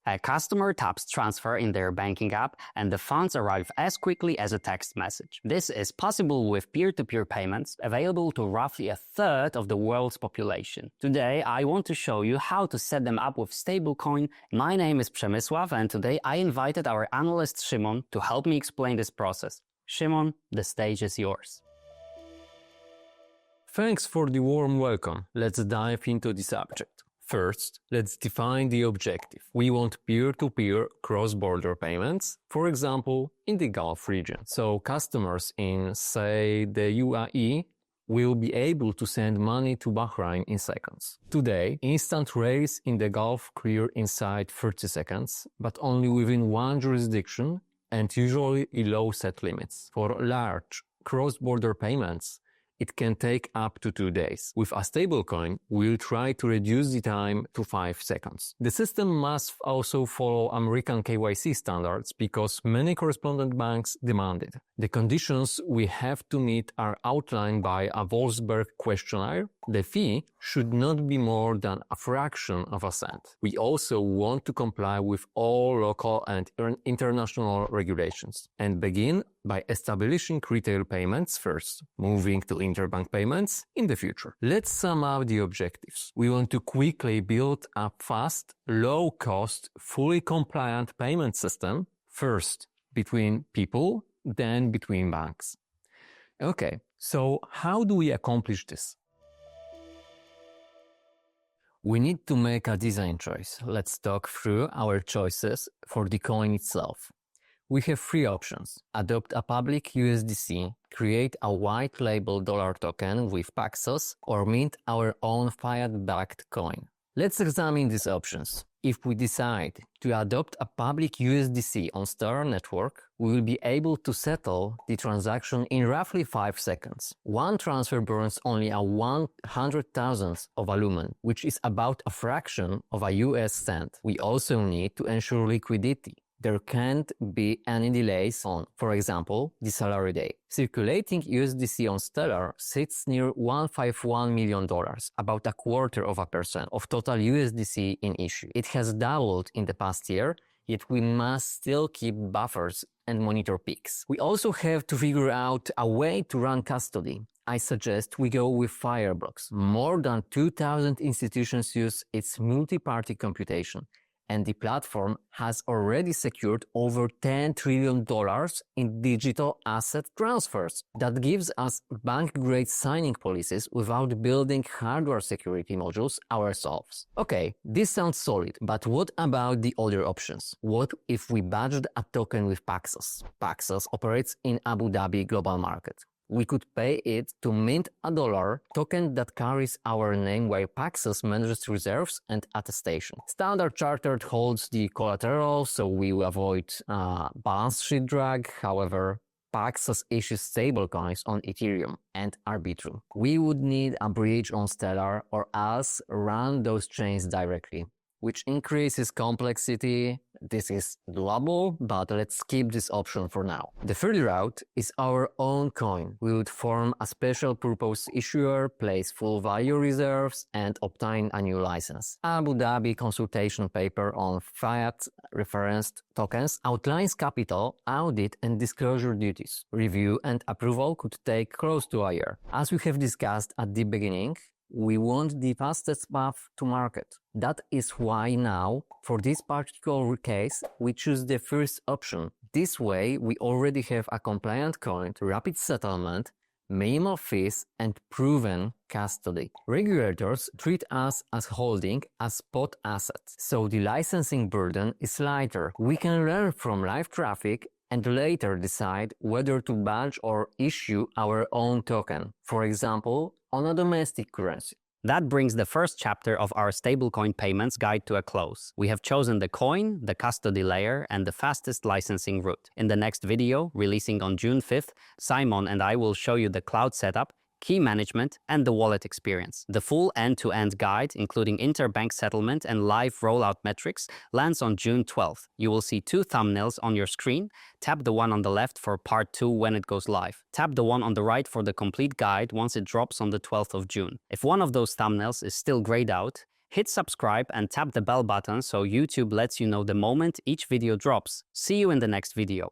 A customer taps transfer in their banking app and the funds arrive as quickly as a text message. This is possible with peer-to-peer payments available to roughly a third of the world's population. Today, I want to show you how to set them up with Stablecoin. My name is Przemysław and today I invited our analyst Szymon to help me explain this process. Szymon, the stage is yours. Thanks for the warm welcome. Let's dive into the subject. First, let's define the objective. We want peer-to-peer cross-border payments, for example, in the Gulf region. So customers in, say, the UAE will be able to send money to Bahrain in seconds. Today, instant rates in the Gulf clear inside 30 seconds, but only within one jurisdiction and usually low set limits. For large cross-border payments, it can take up to 2 days. With a stablecoin, we'll try to reduce the time to 5 seconds. The system must also follow American KYC standards because many correspondent banks demand it. The conditions we have to meet are outlined by a Wolfsberg Questionnaire. The fee should not be more than a fraction of a cent. We also want to comply with all local and international regulations and begin by establishing retail payments first, moving to interbank payments in the future. Let's sum up the objectives. We want to quickly build a fast, low-cost, fully compliant payment system, first between people, then between banks. Okay, so how do we accomplish this? We need to make a design choice. Let's talk through our choices for the coin itself. We have 3 options. Adopt a public USDC, create a white label dollar token with Paxos, or mint our own fiat-backed coin. Let's examine these options. If we decide to adopt a public USDC on Stellar Network, we will be able to settle the transaction in roughly 5 seconds. One transfer burns only a 100,000th of a lumen, which is about a fraction of a US cent. We also need to ensure liquidity. There can't be any delays on, for example, the salary day. Circulating USDC on Stellar sits near $151 million, about 0.25% of total USDC in issue. It has doubled in the past year, yet we must still keep buffers and monitor peaks. We also have to figure out a way to run custody. I suggest we go with Fireblocks. More than 2,000 institutions use its multi-party computation, and the platform has already secured over $10 trillion in digital asset transfers. That gives us bank-grade signing policies without building hardware security modules ourselves. Okay, this sounds solid, but what about the other options? What if we badged a token with Paxos? Paxos operates in Abu Dhabi global market. We could pay it to mint a dollar token that carries our name while Paxos manages reserves and attestation. Standard Chartered holds the collateral, so we will avoid balance sheet drag. However, Paxos issues stablecoins on Ethereum and Arbitrum. We would need a bridge on Stellar or else run those chains directly, which increases complexity. This is doable, but let's skip this option for now. The third route is our own coin. We would form a special purpose issuer, place full value reserves, and obtain a new license. Abu Dhabi consultation paper on fiat referenced tokens outlines capital, audit, and disclosure duties. Review and approval could take close to a year. As we have discussed at the beginning, we want the fastest path to market. That is why now, for this particular case, we choose the first option. This way, we already have a compliant coin, rapid settlement, minimal fees, and proven custody. Regulators treat us as holding a spot asset, so the licensing burden is lighter. We can learn from live traffic and later decide whether to badge or issue our own token, for example, on a domestic currency. That brings the first chapter of our stablecoin payments guide to a close. We have chosen the coin, the custody layer, and the fastest licensing route. In the next video, releasing on June 5th, Szymon and I will show you the cloud setup, key management, and the wallet experience. The full end-to-end guide, including interbank settlement and live rollout metrics, lands on June 12th. You will see 2 thumbnails on your screen. Tap the one on the left for part 2 when it goes live. Tap the one on the right for the complete guide once it drops on the 12th of June. If one of those thumbnails is still grayed out, Hit subscribe and tap the bell button so YouTube lets you know the moment each video drops. See you in the next video.